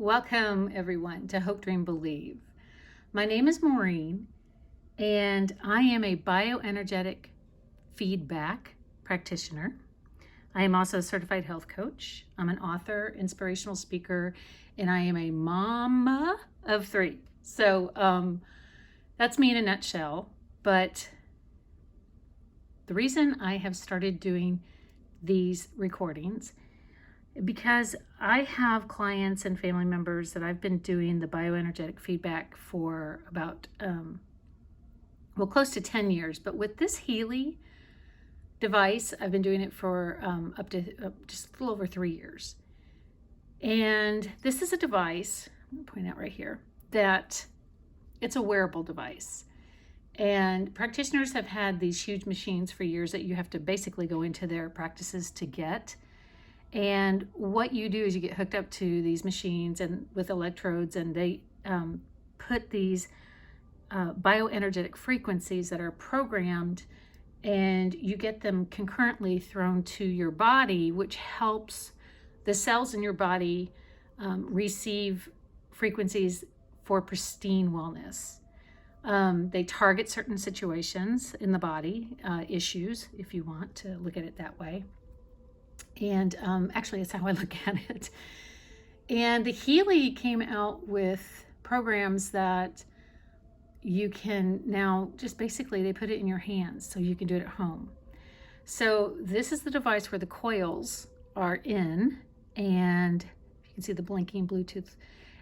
Welcome everyone to Hope, Dream, Believe. My name is Maureen and I am a bioenergetic feedback practitioner. I am also a certified health coach. I'm an author, inspirational speaker, and I am a mama of 3. So that's me in a nutshell. But the reason I have started doing these recordings because I have clients and family members that I've been doing the bioenergetic feedback for about, close to 10 years. But with this Healy device, I've been doing it for up to just a little over 3 years. And this is a device, I'm going to point out right here, that it's a wearable device. And practitioners have had these huge machines for years that you have to basically go into their practices to get. And what you do is you get hooked up to these machines and with electrodes, and they put these bioenergetic frequencies that are programmed, and you get them concurrently thrown to your body, which helps the cells in your body receive frequencies for pristine wellness. They target certain situations in the body, issues, if you want to look at it that way. And actually, that's how I look at it. And the Healy came out with programs that you can now just basically, they put it in your hands so you can do it at home. So this is the device where the coils are in, and you can see the blinking Bluetooth.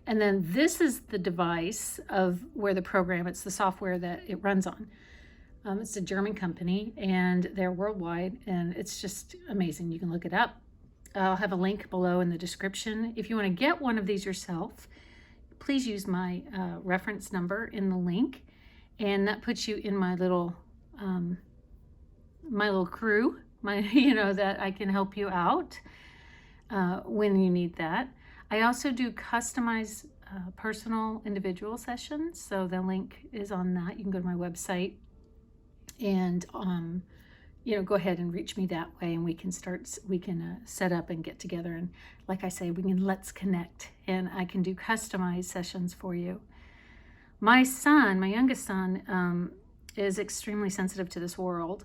And then this is the device of where the program, it's the software that it runs on. It's a German company and they're worldwide, and it's just amazing. You can look it up. I'll have a link below in the description. If you want to get one of these yourself, please use my reference number in the link, and that puts you in my little crew, that I can help you out when you need that. I also do customized personal individual sessions, so the link is on that. You can go to my website and go ahead and reach me that way, and we can set up and get together, and like I say, let's connect, and I can do customized sessions for you. My youngest son, is extremely sensitive to this world,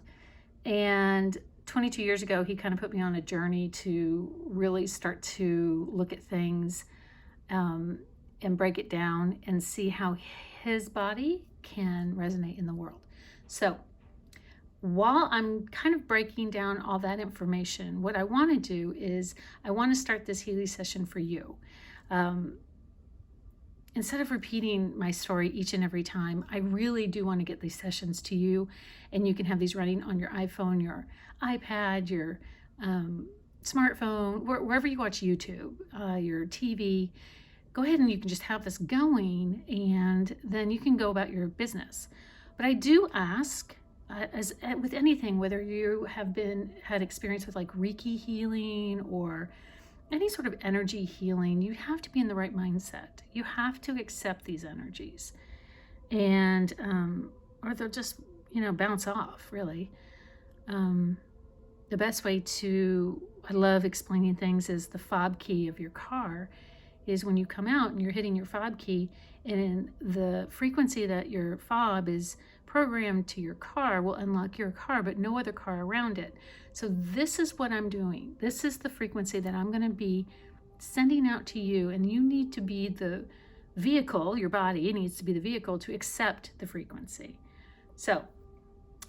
and 22 years ago he kind of put me on a journey to really start to look at things and break it down and see how his body can resonate in the world. So while I'm kind of breaking down all that information, what I want to do is I want to start this Healy session for you. Instead of repeating my story each and every time, I really do want to get these sessions to you, and you can have these running on your iPhone, your iPad, your smartphone, wherever you watch YouTube, your TV. Go ahead and you can just have this going, and then you can go about your business. But I do ask, as with anything, whether you have had experience with like reiki healing or any sort of energy healing, you have to be in the right mindset. You have to accept these energies, and or they'll just bounce off, really. The best way I love explaining things, is the fob key of your car is when you come out and you're hitting your fob key, and the frequency that your fob is programmed to your car will unlock your car, but no other car around it. So this is what I'm doing. This is the frequency that I'm going to be sending out to you, and you need to be the vehicle. Your body needs to be the vehicle to accept the frequency. So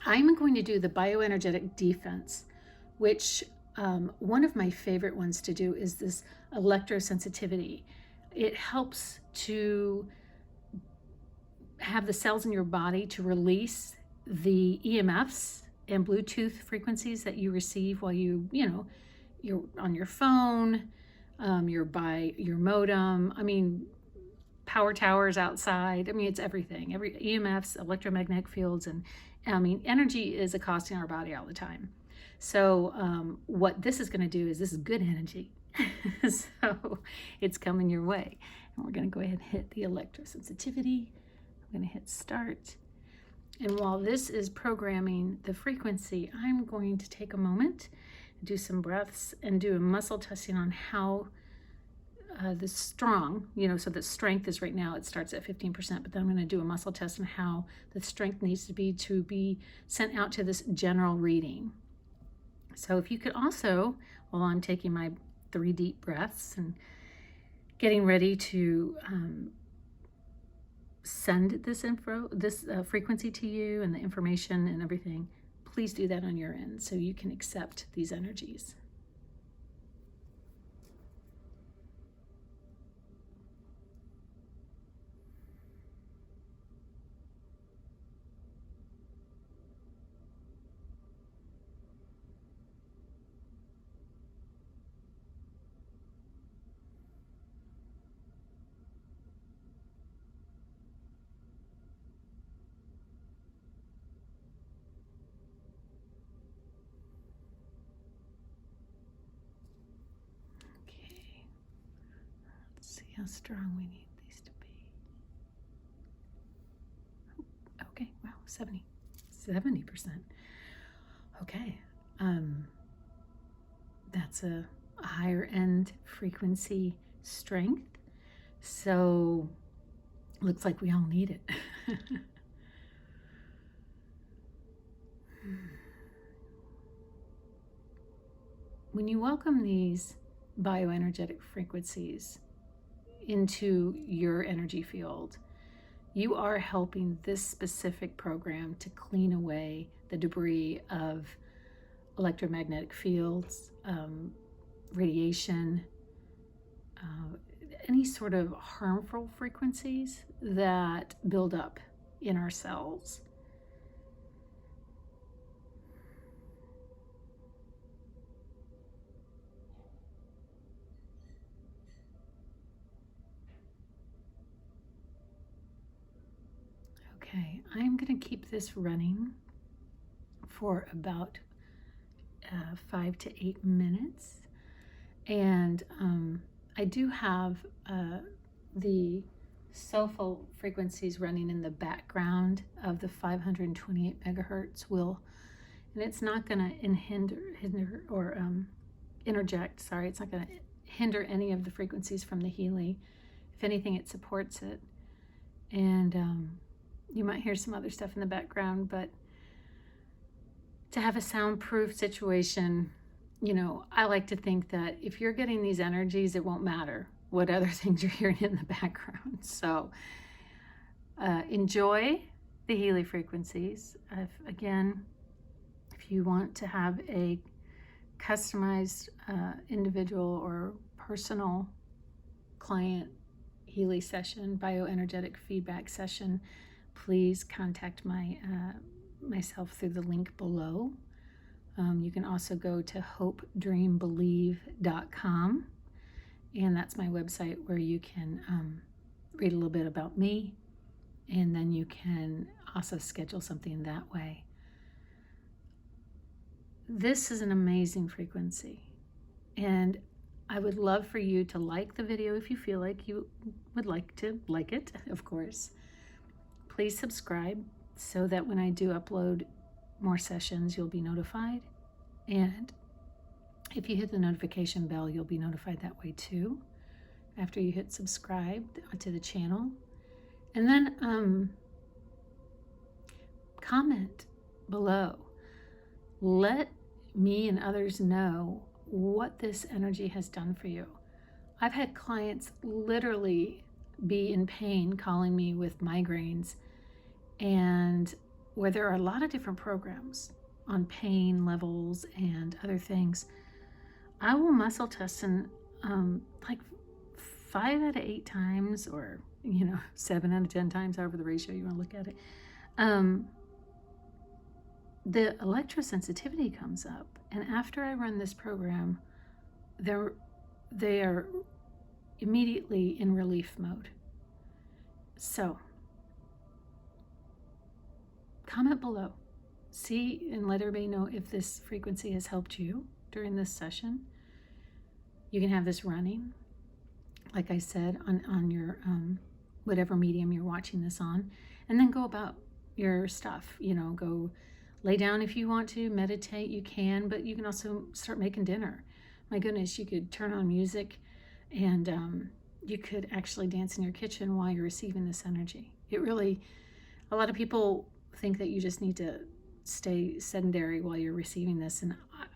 I'm going to do the bioenergetic defense, which one of my favorite ones to do is this electrosensitivity. It helps to have the cells in your body to release the EMFs and Bluetooth frequencies that you receive while you're on your phone, you're by your modem. Power towers outside. It's everything. Every EMFs, electromagnetic fields, and energy is accosting our body all the time. So what this is going to do is, this is good energy. So it's coming your way. And we're going to go ahead and hit the electrosensitivity. I'm going to hit start. And while this is programming the frequency, I'm going to take a moment, do some breaths, and do a muscle testing on how the strong, so the strength is right now, it starts at 15%, but then I'm going to do a muscle test on how the strength needs to be sent out to this general reading. So if you could also, while I'm taking my 3 deep breaths and getting ready to send this frequency to you and the information and everything, please do that on your end so you can accept these energies. See how strong we need these to be. Okay, wow, 70%. Okay, that's a higher end frequency strength. So looks like we all need it. When you welcome these bioenergetic frequencies into your energy field, you are helping this specific program to clean away the debris of electromagnetic fields, radiation, any sort of harmful frequencies that build up in our cells. Okay, I'm going to keep this running for about 5 to 8 minutes. And I do have the soulful frequencies running in the background of the 528 megahertz and it's not going to hinder or interject, sorry, it's not going to hinder any of the frequencies from the Healy. If anything, it supports it. And you might hear some other stuff in the background, but to have a soundproof situation, I like to think that if you're getting these energies, it won't matter what other things you're hearing in the background. So enjoy the Healy frequencies. If you want to have a customized individual or personal client Healy session, bioenergetic feedback session, please contact myself through the link below. You can also go to hopedreambelieve.com, and that's my website where you can read a little bit about me, and then you can also schedule something that way. This is an amazing frequency, and I would love for you to like the video if you feel like you would like to like it, of course. Please subscribe so that when I do upload more sessions, you'll be notified. And if you hit the notification bell, you'll be notified that way too, after you hit subscribe to the channel. And then comment below. Let me and others know what this energy has done for you. I've had clients literally be in pain calling me with migraines, and where there are a lot of different programs on pain levels and other things, I will muscle test, and like 5 out of 8 times, or 7 out of 10 times, however the ratio you want to look at it, the electrosensitivity comes up, and after I run this program, they are immediately in relief mode. So comment below, see, and let everybody know if this frequency has helped you during this session. You can have this running, like I said, on your whatever medium you're watching this on, and then go about your stuff. Go lay down if you want to, meditate, you can, but you can also start making dinner. My goodness, you could turn on music And you could actually dance in your kitchen while you're receiving this energy. It really, a lot of people think that you just need to stay sedentary while you're receiving this. And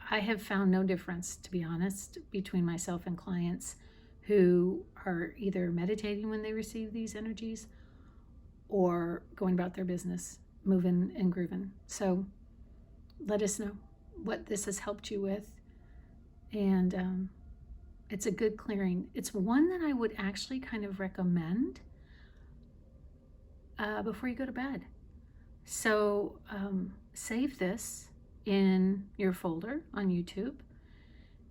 I have found no difference, to be honest, between myself and clients who are either meditating when they receive these energies or going about their business, moving and grooving. So let us know what this has helped you with. And it's a good clearing. It's one that I would actually kind of recommend before you go to bed. So save this in your folder on YouTube.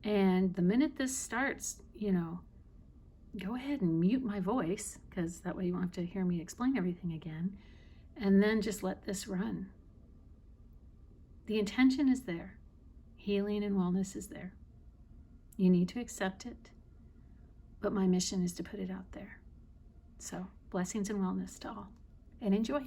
And the minute this starts, go ahead and mute my voice, because that way you won't have to hear me explain everything again. And then just let this run. The intention is there. Healing and wellness is there. You need to accept it. But my mission is to put it out there. So blessings and wellness to all. And enjoy.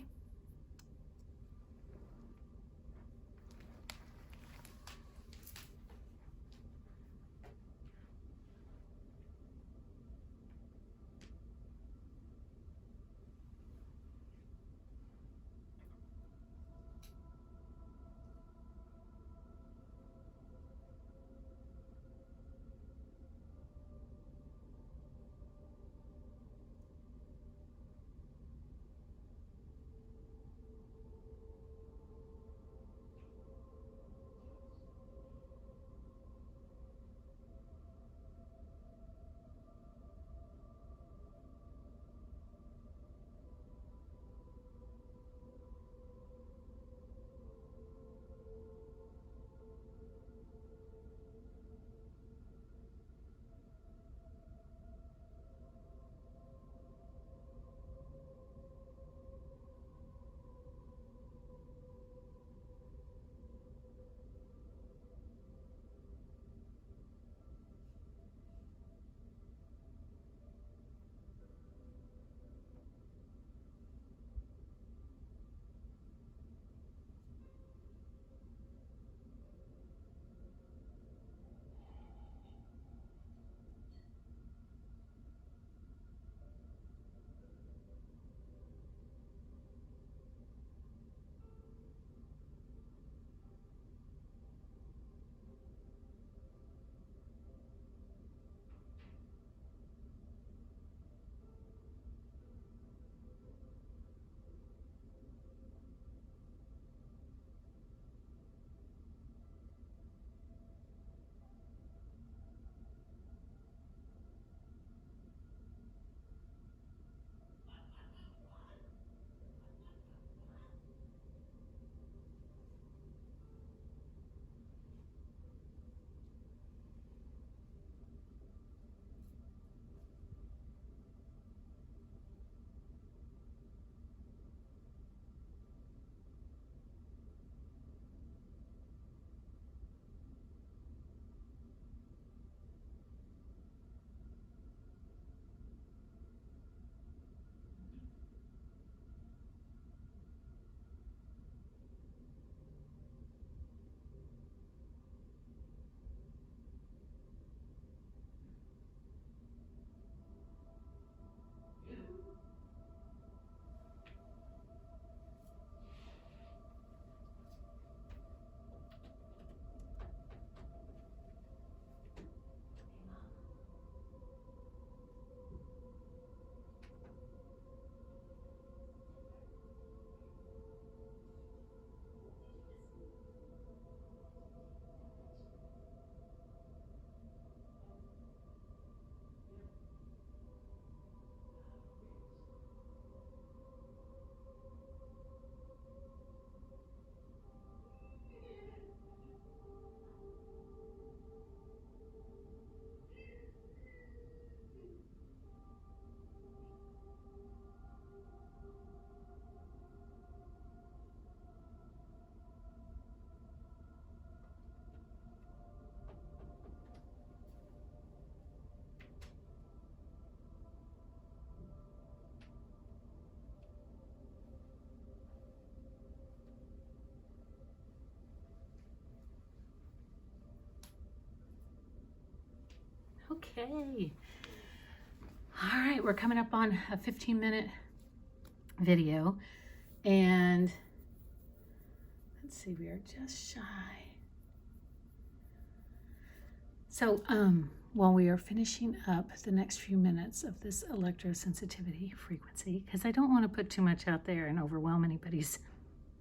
Okay. right, we're coming up on a 15-minute video, and let's see, we are just shy. So while we are finishing up the next few minutes of this electrosensitivity frequency, because I don't want to put too much out there and overwhelm anybody's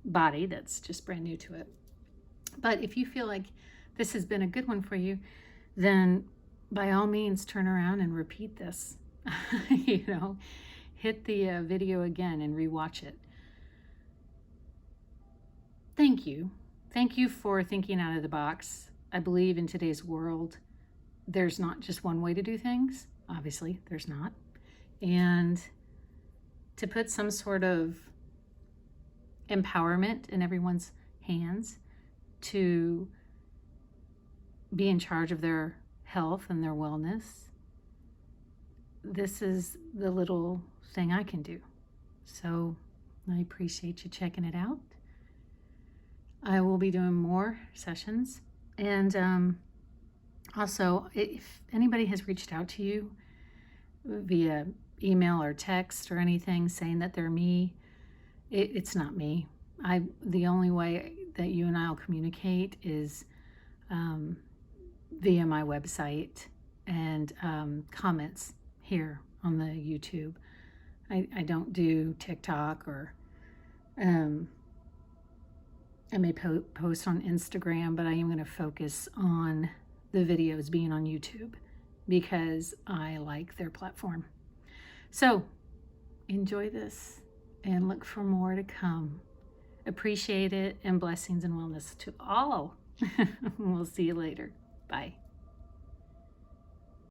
body that's just brand new to it. But if you feel like this has been a good one for you, then by all means turn around and repeat this. You know, hit the video again and rewatch it. Thank you. Thank you for thinking out of the box. I believe in today's world, there's not just one way to do things. Obviously, there's not. And to put some sort of empowerment in everyone's hands to be in charge of their health and their wellness, this is the little thing I can do. So I appreciate you checking it out. I will be doing more sessions. And also, if anybody has reached out to you via email or text or anything saying that they're me, it's not me. The only way that you and I will communicate is via my website and comments here on the YouTube. I don't do TikTok, or I may post on Instagram, but I am going to focus on the videos being on YouTube because I like their platform. So enjoy this and look for more to come. Appreciate it, and blessings and wellness to all. We'll see you later. Bye.